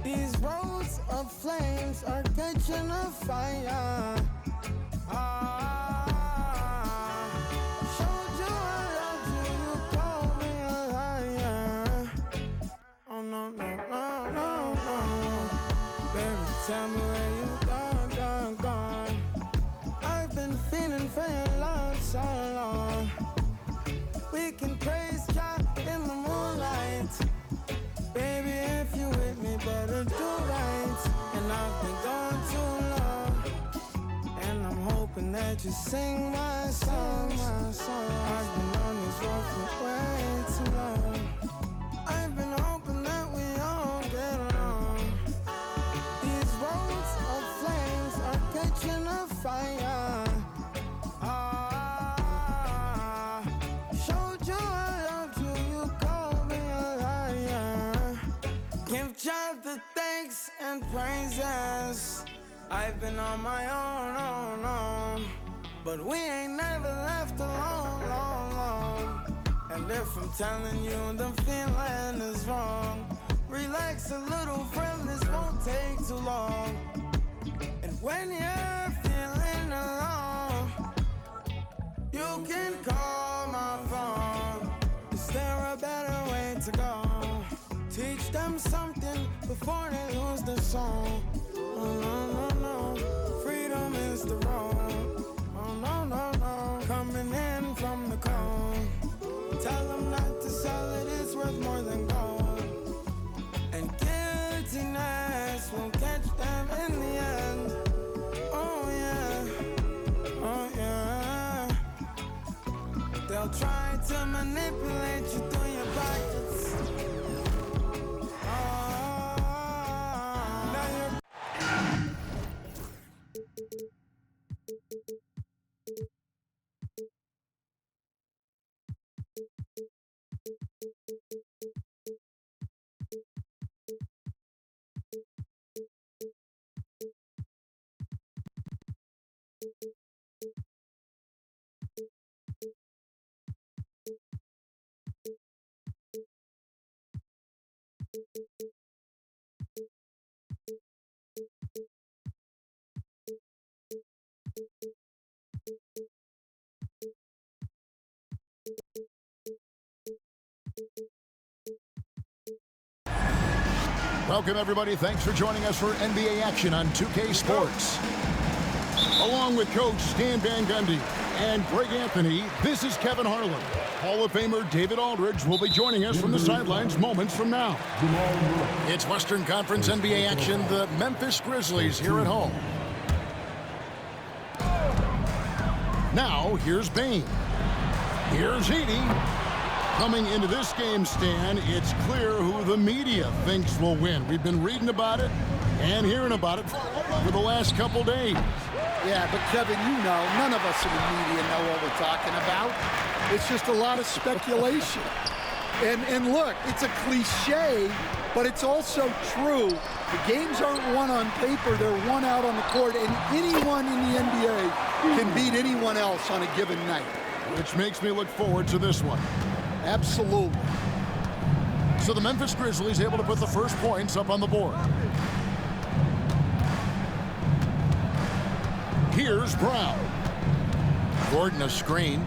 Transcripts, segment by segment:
These roads of flames are catching a fire. Showed you I loved you, you called me a liar. Oh no, no, no, no, no. Baby, tell me where you gone, gone, gone. I've been feeling for your love so long. We can praise God in the moonlight. Baby, if you with me, better do right. And I've been gone too long, and I'm hoping that you sing my song, my song. I've been on this road for way too long. I've been hoping that we all get along. These roads of flames are catching a fire. Showed you I loved you, you called me a liar. Give God the thanks and praises. I've been on my own, but we ain't never left alone, long, long. And if I'm telling you the feeling is wrong, relax a little, friend, this won't take too long. And when you're feeling alone, you can call my phone. Is there a better way to go? Teach them something before they lose their soul. Oh no, no, no, freedom is the road. Oh no, no, no, coming in from the cold. Tell them not to sell it, it's worth more than gold. And guiltiness will catch them in the end. Oh yeah, oh yeah. They'll try to manipulate you through your pockets. Welcome, everybody. Thanks for joining us for NBA action on 2K Sports. Along with Coach Stan Van Gundy and Greg Anthony, this is Kevin Harlan. Hall of Famer David Aldridge will be joining us from the sidelines moments from now. It's Western Conference NBA action, the Memphis Grizzlies here at home. Now, here's Bane. Here's Edey. Coming into this game, Stan, it's clear who the media thinks will win. We've been reading about it and hearing about it for the last couple days. Yeah, but Kevin, you know, none of us in the media know what we're talking about. It's just a lot of speculation. And look, it's a cliche, but it's also true. The games aren't won on paper, they're won out on the court, and anyone in the NBA can beat anyone else on a given night. Which makes me look forward to this one. Absolutely. So the Memphis Grizzlies able to put the first points up on the board. Here's Brown. Gordon a screen.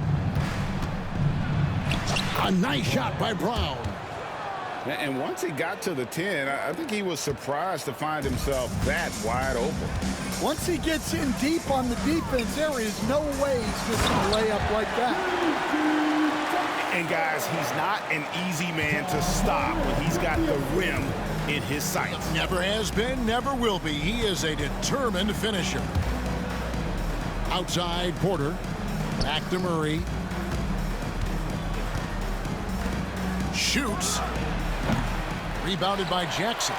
A nice shot by Brown. And once he got to the 10, I think he was surprised to find himself that wide open. Once he gets in deep on the defense, there is no way he's missing a layup like that. And guys, he's not an easy man to stop when he's got the rim in his sights. Never has been, never will be. He is a determined finisher. Outside, Porter. Back to Murray. Shoots. Rebounded by Jackson.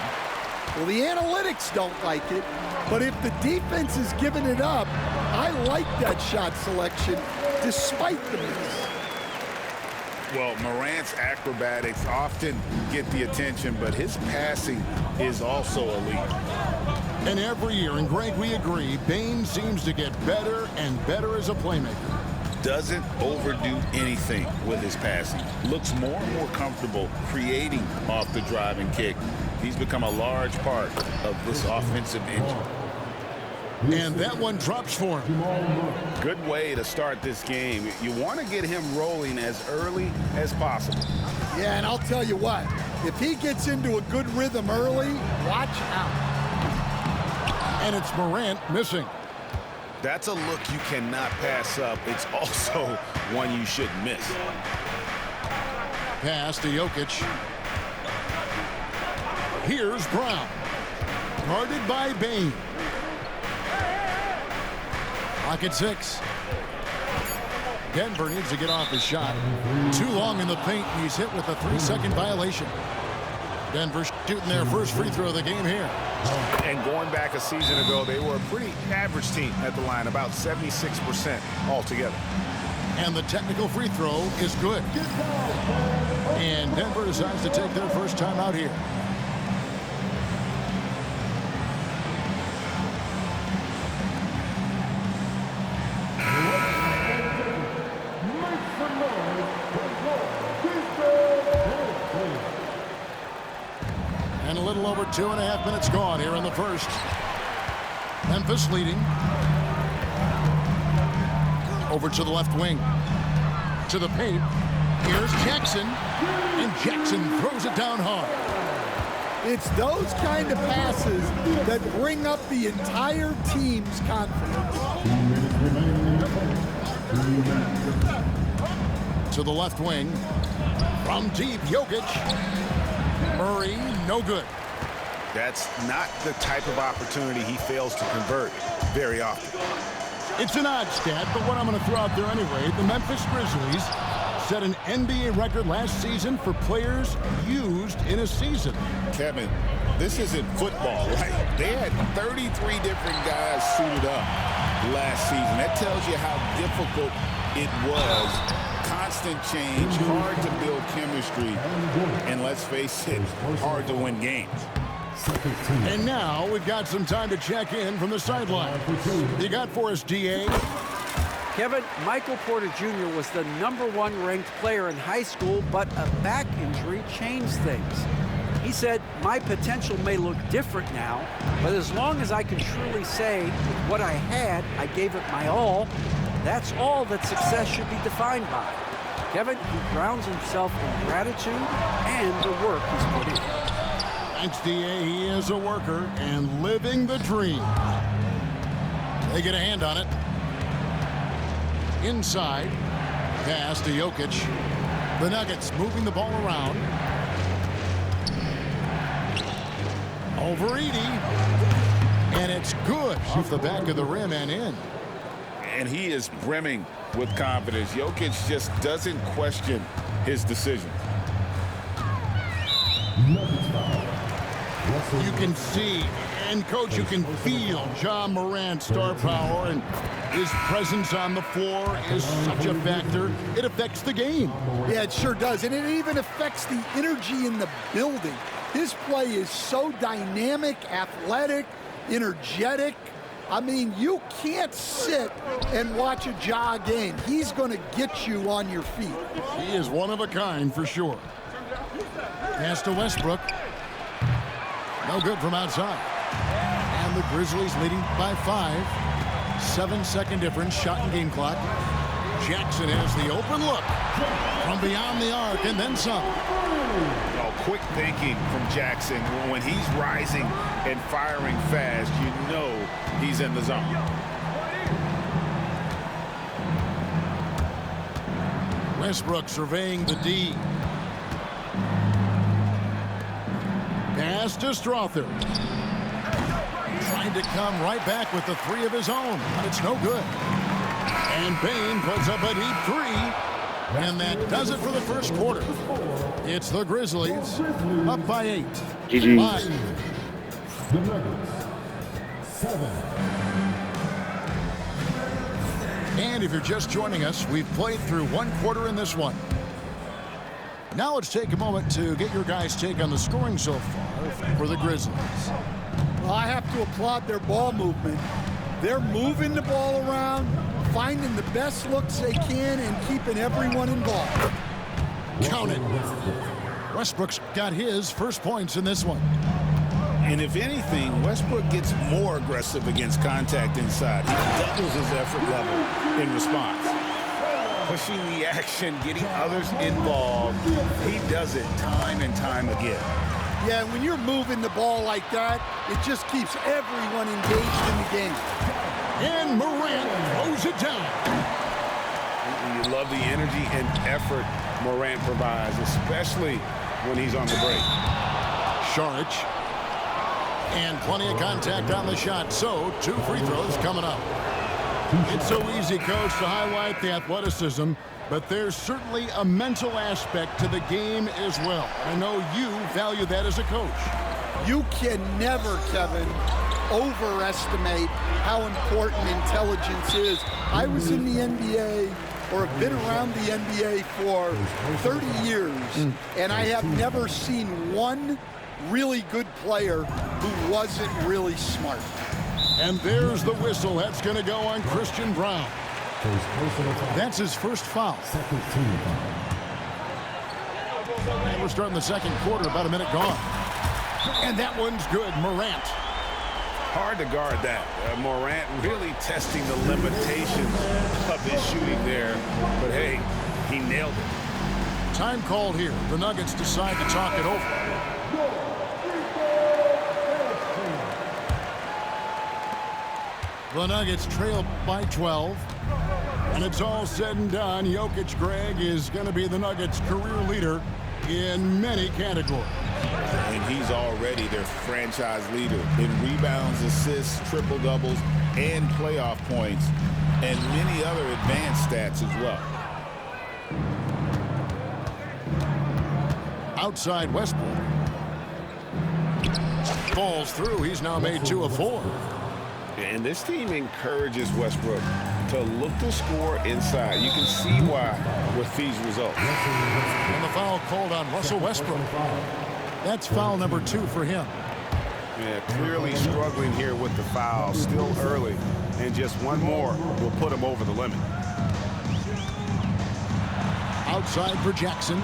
Well, the analytics don't like it, but if the defense is giving it up, I like that shot selection despite the miss. Well, Morant's acrobatics often get the attention, but his passing is also elite. And every year, and Greg, we agree, Bane seems to get better and better as a playmaker. Doesn't overdo anything with his passing. Looks more and more comfortable creating off the driving kick. He's become a large part of this offensive engine. And that one drops for him. Good way to start this game. You want to get him rolling as early as possible. Yeah, and I'll tell you what, if he gets into a good rhythm early, watch out. And it's Morant missing. That's a look you cannot pass up. It's also one you shouldn't miss. Pass to Jokic. Here's Brown. Guarded by Bane. Pocket 6. Denver needs to get off his shot. Too long in the paint, and he's hit with a 3-second violation. Denver shooting their first free throw of the game here. And going back a season ago, they were a pretty average team at the line, about 76% altogether. And the technical free throw is good. And Denver decides to take their first time out here. And a little over 2.5 minutes gone here in the first. Memphis leading. Over to the left wing. To the paint. Here's Jackson. And Jackson throws it down hard. It's those kind of passes that bring up the entire team's confidence. To the left wing. From deep, Jokic. Murray, no good. That's not the type of opportunity he fails to convert very often. It's an odd stat, but what I'm going to throw out there anyway, the Memphis Grizzlies set an NBA record last season for players used in a season. Kevin, this isn't football, right? They had 33 different guys suited up last season. That tells you how difficult it was. Constant change, hard to build chemistry, and let's face it, hard to win games. And now we've got some time to check in from the sideline. You got for us, DA? Kevin, Michael Porter Jr. was the #1 ranked player in high school, but a back injury changed things. He said, my potential may look different now, but as long as I can truly say with what I had, I gave it my all, that's all that success should be defined by. Kevin, he grounds himself in gratitude and the work he's put in. Thanks, DA. He is a worker and living the dream. They get a hand on it. Inside. Pass to Jokic. The Nuggets moving the ball around. Over Edey. And it's good off the back of the rim and in. And he is brimming with confidence. Jokic just doesn't question his decision. You can see, and coach, you can feel Ja Morant's star power, and his presence on the floor is such a factor. It affects the game. Yeah, it sure does, and it even affects the energy in the building. His play is so dynamic, athletic, energetic. I mean, you can't sit and watch a Ja game. He's going to get you on your feet. He is one of a kind for sure. Pass to Westbrook. No good from outside. And the Grizzlies leading by 5. 7-second difference, shot and game clock. Jackson has the open look from beyond the arc and then some. Oh, quick thinking from Jackson. When he's rising and firing fast, you know he's in the zone. Westbrook surveying the D. Pass to Strother. Trying to come right back with the 3 of his own, but it's no good. And Bane puts up a deep 3. And that does it for the first quarter. It's the Grizzlies up by 8. GG. The Nuggets 7. And if you're just joining us, we've played through 1 quarter in this one. Now let's take a moment to get your guys' take on the scoring so far for the Grizzlies. Well, I have to applaud their ball movement. They're moving the ball around, finding the best looks they can, and keeping everyone involved. Count it. Westbrook's got his first points in this one. And if anything, Westbrook gets more aggressive against contact inside. He doubles his effort level in response. Pushing the action, getting others involved. He does it time and time again. Yeah, when you're moving the ball like that, it just keeps everyone engaged in the game. And Morant throws it down. You love the energy and effort Morant provides, especially when he's on the break. Saric. And plenty of contact on the shot. So, 2 free throws coming up. It's so easy, Coach, to highlight the athleticism, but there's certainly a mental aspect to the game as well. I know you value that as a coach. You can never, Kevin, overestimate how important intelligence is. I was in the NBA, or have been around the NBA for 30 years, and I have never seen one really good player who wasn't really smart. And there's the whistle. That's going to go on Christian Braun. That's his first foul. And we're starting the second quarter, about a minute gone. And that one's good, Morant. Hard to guard that. Morant really testing the limitations of his shooting there. But hey, he nailed it. Time called here. The Nuggets decide to talk it over. The Nuggets trail by 12. And it's all said and done. Jokic, Greg, is going to be the Nuggets' career leader in many categories. And he's already their franchise leader in rebounds, assists, triple-doubles, and playoff points, and many other advanced stats as well. Outside Westbrook. Falls through. He's now made 2 of 4. And this team encourages Westbrook to look to score inside. You can see why with these results. And the foul called on Russell Westbrook. That's foul number 2 for him. Yeah, clearly struggling here with the foul. Still early. And just one more will put him over the limit. Outside for Jackson.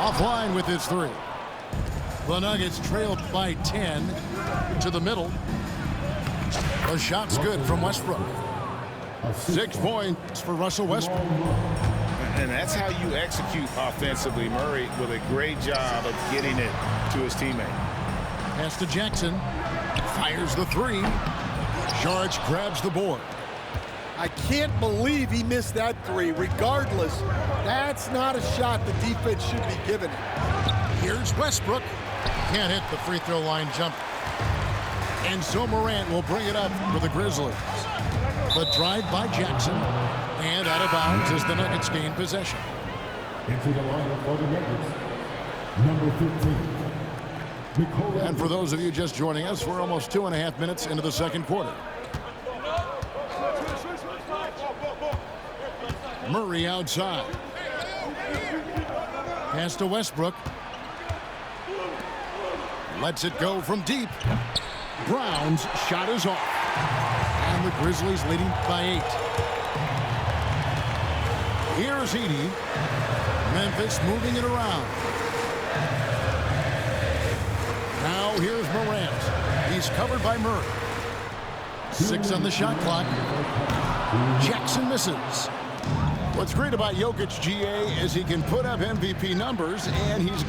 Offline with his 3. The Nuggets trail by 10 to the middle. The shot's good from Westbrook. 6 points for Russell Westbrook. And that's how you execute offensively. Murray with a great job of getting it to his teammate. Pass to Jackson. Fires the 3. Saric grabs the board. I can't believe he missed that 3. Regardless, that's not a shot the defense should be giving it. Here's Westbrook. Can't hit the free throw line jump. And so Morant will bring it up for the Grizzlies. The drive by Jackson. And out of bounds as the Nuggets gain possession. Into the lineup for the Nuggets, number 15. And for those of you just joining us, we're almost 2.5 minutes into the second quarter. Murray outside. Pass to Westbrook. Lets it go from deep. Brown's shot is off. And the Grizzlies leading by 8. Here's Edey. Memphis moving it around. Now here's Morant. He's covered by Murray. 6 on the shot clock. Jackson misses. What's great about Jokic, GA, is he can put up MVP numbers, and he's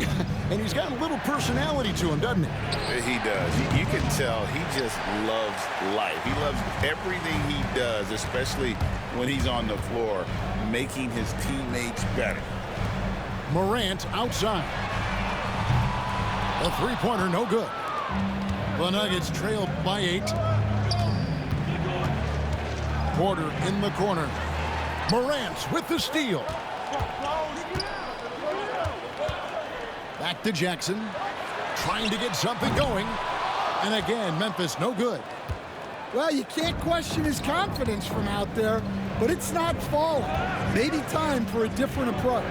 got a little personality to him, doesn't he? He does. You can tell he just loves life. He loves everything he does, especially when he's on the floor, making his teammates better. Morant outside. A 3-pointer, no good. The Nuggets trail by 8. Porter in the corner. Morant with the steal. Back to Jackson. Trying to get something going. And again, Memphis no good. Well, you can't question his confidence from out there, but it's not falling. Maybe time for a different approach.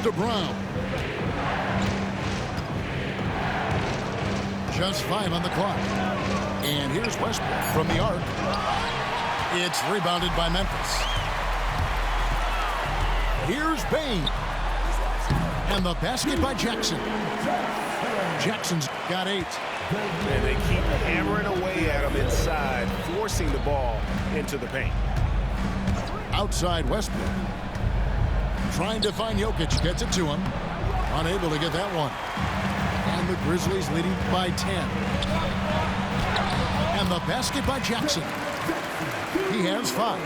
to Brown. Just 5 on the clock. And here's Westbrook from the arc. It's rebounded by Memphis. Here's Bane. And the basket by Jackson. Jackson's got 8. And they keep hammering away at him inside, forcing the ball into the paint. Outside Westbrook. Trying to find Jokic. Gets it to him. Unable to get that one. And the Grizzlies leading by 10. And the basket by Jackson. He has 5.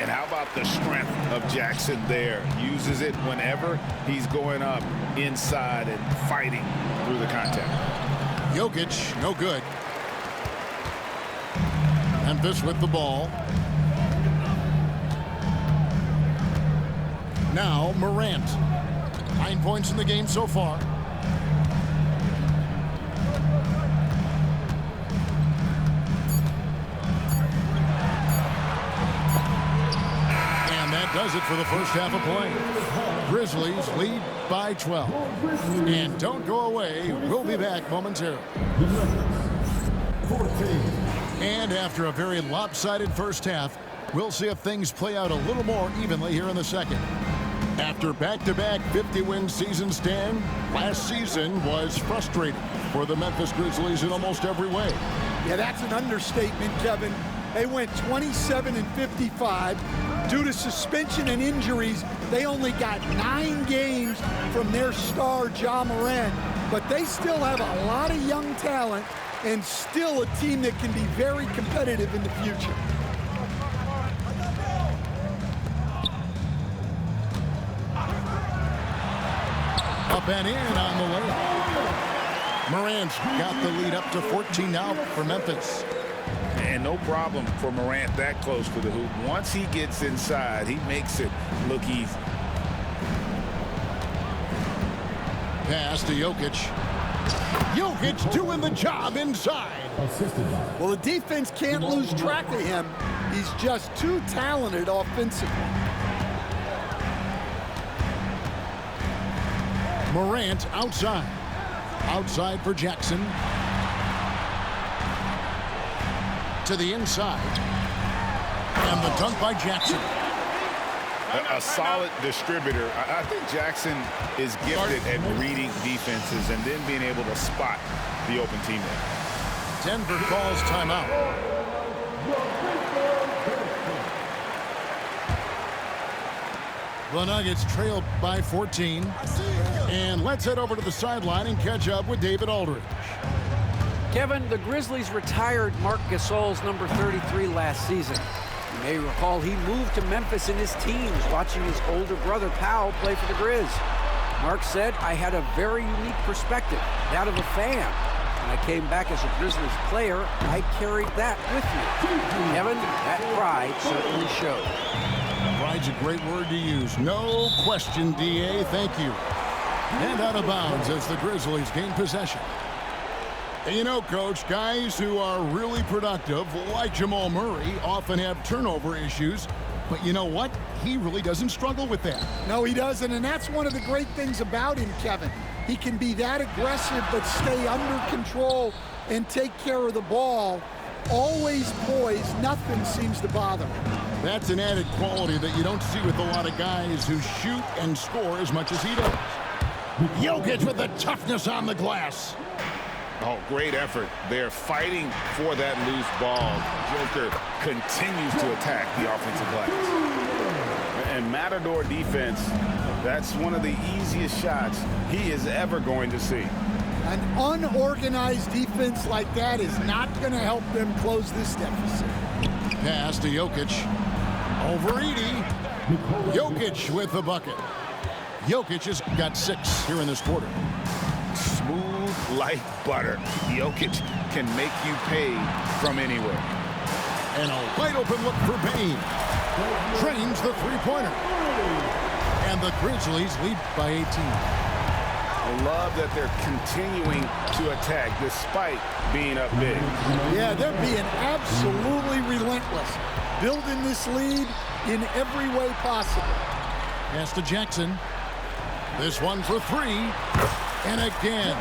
And how about the strength of Jackson there? Uses it whenever he's going up inside and fighting through the contact. Jokic, no good. Memphis with the ball. Now Morant. 9 points in the game so far. Does it for the first half of play. Grizzlies lead by 12. And don't go away. We'll be back momentarily. And after a very lopsided first half, we'll see if things play out a little more evenly here in the second. After back-to-back 50-win seasons, Dan, last season was frustrating for the Memphis Grizzlies in almost every way. Yeah, that's an understatement, Kevin. They went 27-55. Due to suspension and injuries, they only got 9 games from their star, Ja Morant. But they still have a lot of young talent and still a team that can be very competitive in the future. Up and in on the layup. Morant's got the lead up to 14 now for Memphis. And no problem for Morant that close to the hoop. Once he gets inside, he makes it look easy. Pass to Jokic. Jokic doing the job inside. Well, the defense can't lose track of him. He's just too talented offensively. Morant outside. Outside for Jackson. To the inside. And the dunk by Jackson. A solid distributor. I think Jackson is gifted at reading defenses and then being able to spot the open teammate. Denver calls timeout. The Nuggets trail by 14. And let's head over to the sideline and catch up with David Aldridge. Kevin, the Grizzlies retired Marc Gasol's number 33 last season. You may recall he moved to Memphis in his teens, watching his older brother Powell play for the Grizz. Marc said, "I had a very unique perspective, that of a fan. When I came back as a Grizzlies player, I carried that with me." Kevin, that pride certainly showed. Pride's a great word to use. No question, D.A. Thank you. And out of bounds as the Grizzlies gain possession. And you know, Coach, guys who are really productive, like Jamal Murray, often have turnover issues. But you know what? He really doesn't struggle with that. No, he doesn't, and that's one of the great things about him, Kevin. He can be that aggressive but stay under control and take care of the ball. Always poised, nothing seems to bother him. That's an added quality that you don't see with a lot of guys who shoot and score as much as he does. Jokic with the toughness on the glass. Oh, great effort. They're fighting for that loose ball. Joker continues to attack the offensive glass. And Matador defense, that's one of the easiest shots he is ever going to see. An unorganized defense like that is not going to help them close this deficit. Pass to Jokic. Over Edey. Jokic with the bucket. Jokic has got 6 here in this quarter. Smooth like butter. Jokic can make you pay from anywhere. And a wide open look for Bane. Trains the three-pointer. And the Grizzlies lead by 18. I love that they're continuing to attack despite being up big. Yeah, they're being absolutely relentless. Building this lead in every way possible. Pass to Jackson. This one for three. And again.